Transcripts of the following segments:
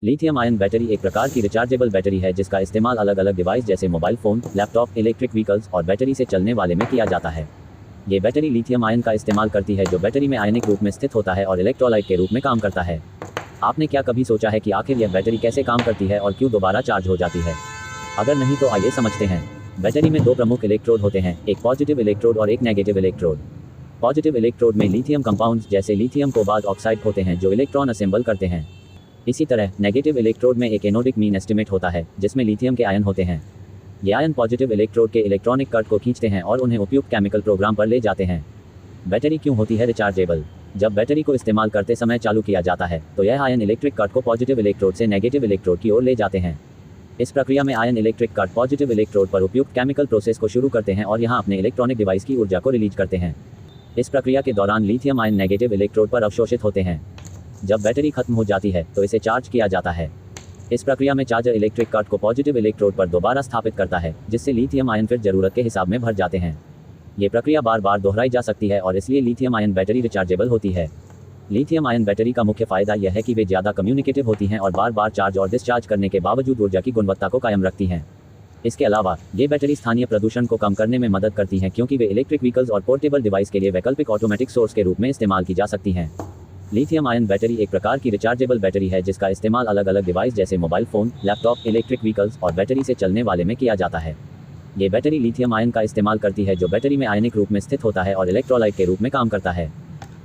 Lithium ion battery एक प्रकार की रिचार्जेबल बैटरी है जिसका इस्तेमाल अलग अलग डिवाइस जैसे mobile phone, laptop, electric vehicles और बैटरी से चलने वाले में किया जाता है। ये बैटरी लिथियम आयन का इस्तेमाल करती है जो बैटरी में आयनिक रूप में स्थित होता है और इलेक्ट्रोलाइट के रूप में काम करता है। आपने क्या कभी सोचा है कि आखिर यह बैटरी कैसे काम करती है और क्यों दोबारा चार्ज हो जाती है? अगर नहीं तो आइए समझते हैं। बैटरी में दो प्रमुख इलेक्ट्रोड होते हैं, एक पॉजिटिव इलेक्ट्रोड और एक नेगेटिव इलेक्ट्रोड। पॉजिटिव इलेक्ट्रोड में लिथियम कंपाउंड्स जैसे लिथियम कोबाल्ट ऑक्साइड होते हैं जो इलेक्ट्रॉन असेंबल करते हैं। इसी तरह नेगेटिव इलेक्ट्रोड में एक एनोडिक मीन एस्टिमेट होता है जिसमें लिथियम के आयन होते हैं। ये आयन पॉजिटिव इलेक्ट्रोड के इलेक्ट्रॉनिक कट को खींचते हैं और उन्हें उपयुक्त केमिकल प्रोग्राम पर ले जाते हैं। बैटरी क्यों होती है रिचार्जेबल? जब बैटरी को इस्तेमाल करते समय चालू किया जाता है तो यह आयन इलेक्ट्रिक कट को पॉजिटिव इलेक्ट्रोड से नेगेटिव इलेक्ट्रोड की ओर ले जाते हैं। इस प्रक्रिया में ion electric cut positive electrode पर उपयुक्त केमिकल प्रोसेस को शुरू करते हैं और यहां अपने इलेक्ट्रॉनिक डिवाइस की ऊर्जा को रिलीज करते हैं। इस प्रक्रिया के दौरान लिथियम आयन नेगेटिव इलेक्ट्रोड पर अवशोषित होते हैं। जब बैटरी खत्म हो जाती है तो इसे चार्ज किया जाता है। इस प्रक्रिया में चार्जर इलेक्ट्रिक कट को पॉजिटिव इलेक्ट्रोड पर दोबारा स्थापित करता है जिससे लिथियम आयन फिर जरूरत के हिसाब में भर जाते हैं। ये प्रक्रिया बार बार दोहराई जा सकती है और इसलिए लिथियम आयन बैटरी रिचार्जेबल होती है। लिथियम आयन बैटरी का मुख्य फायदा यह है कि वे ज़्यादा कम्युनिकेटिव होती हैं और बार बार चार्ज और डिस्चार्ज करने के बावजूद ऊर्जा की गुणवत्ता को कायम रखती हैं। इसके अलावा ये बैटरी स्थानीय प्रदूषण को कम करने में मदद करती हैं क्योंकि वे इलेक्ट्रिक व्हीकल्स और पोर्टेबल डिवाइस के लिए वैकल्पिक ऑटोमेटिक सोर्स के रूप में इस्तेमाल की जा सकती हैं। लिथियम आयन बैटरी एक प्रकार की रिचार्जेबल बैटरी है जिसका इस्तेमाल अलग अलग डिवाइस जैसे mobile phone, laptop, electric vehicles और बैटरी से चलने वाले में किया जाता है। ये बैटरी लिथियम आयन का इस्तेमाल करती है जो बैटरी में आयनिक रूप में स्थित होता है और इलेक्ट्रोलाइट के रूप में काम करता है।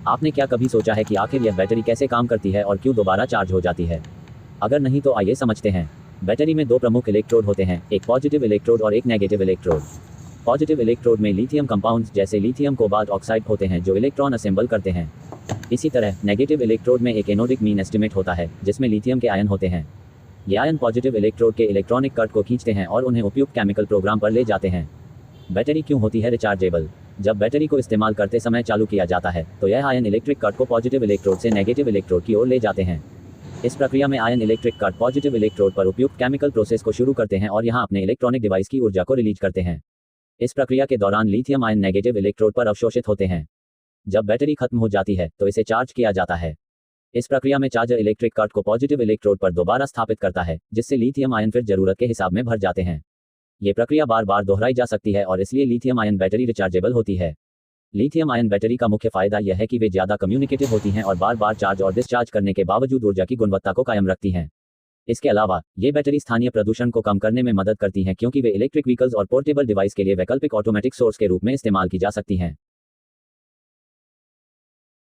आपने क्या कभी सोचा है कि आखिर यह बैटरी कैसे काम करती है और क्यों दोबारा चार्ज हो जाती है? अगर नहीं तो आइए समझते हैं। बैटरी में दो प्रमुख इलेक्ट्रोड होते हैं, एक पॉजिटिव इलेक्ट्रोड और एक नेगेटिव इलेक्ट्रोड। पॉजिटिव इलेक्ट्रोड में लिथियम कंपाउंड्स जैसे लिथियम कोबाल्ट ऑक्साइड होते हैं जो इलेक्ट्रॉन असेंबल करते हैं। इसी तरह नेगेटिव इलेक्ट्रोड में एक एनोडिक मीन एस्टिमेट होता है जिसमें लिथियम के आयन होते हैं। ये आयन पॉजिटिव इलेक्ट्रोड के इलेक्ट्रॉनिक कट को खींचते हैं और उन्हें उपयुक्त केमिकल प्रोग्राम पर ले जाते हैं। बैटरी क्यों होती है रिचार्जेबल? जब बैटरी को इस्तेमाल करते समय चालू किया जाता है तो यह आयन इलेक्ट्रिक कट को पॉजिटिव इलेक्ट्रोड से नेगेटिव इलेक्ट्रोड की ओर ले जाते हैं। इस प्रक्रिया में ion electric cut positive electrode पर उपयुक्त केमिकल प्रोसेस को शुरू करते हैं और यहां अपने इलेक्ट्रॉनिक डिवाइस की ऊर्जा को रिलीज करते हैं। इस प्रक्रिया के दौरान लिथियम आयन नेगेटिव इलेक्ट्रोड पर अवशोषित होते हैं। जब बैटरी खत्म हो जाती है तो इसे चार्ज किया जाता है। इस प्रक्रिया में चार्जर इलेक्ट्रिक कट को पॉजिटिव इलेक्ट्रोड पर दोबारा स्थापित करता है जिससे लिथियम आयन फिर जरूरत के हिसाब में भर जाते हैं। ये प्रक्रिया बार बार दोहराई जा सकती है और इसलिए लिथियम आयन बैटरी रिचार्जेबल होती है। लिथियम आयन बैटरी का मुख्य फायदा यह है कि वे ज़्यादा कम्युनिकेटिव होती हैं और बार बार चार्ज और डिस्चार्ज करने के बावजूद ऊर्जा की गुणवत्ता को कायम रखती हैं। इसके अलावा ये बैटरी स्थानीय प्रदूषण को कम करने में मदद करती हैं क्योंकि वे इलेक्ट्रिक व्हीकल्स और पोर्टेबल डिवाइस के लिए वैकल्पिक ऑटोमेटिक सोर्स के रूप में इस्तेमाल की जा सकती हैं।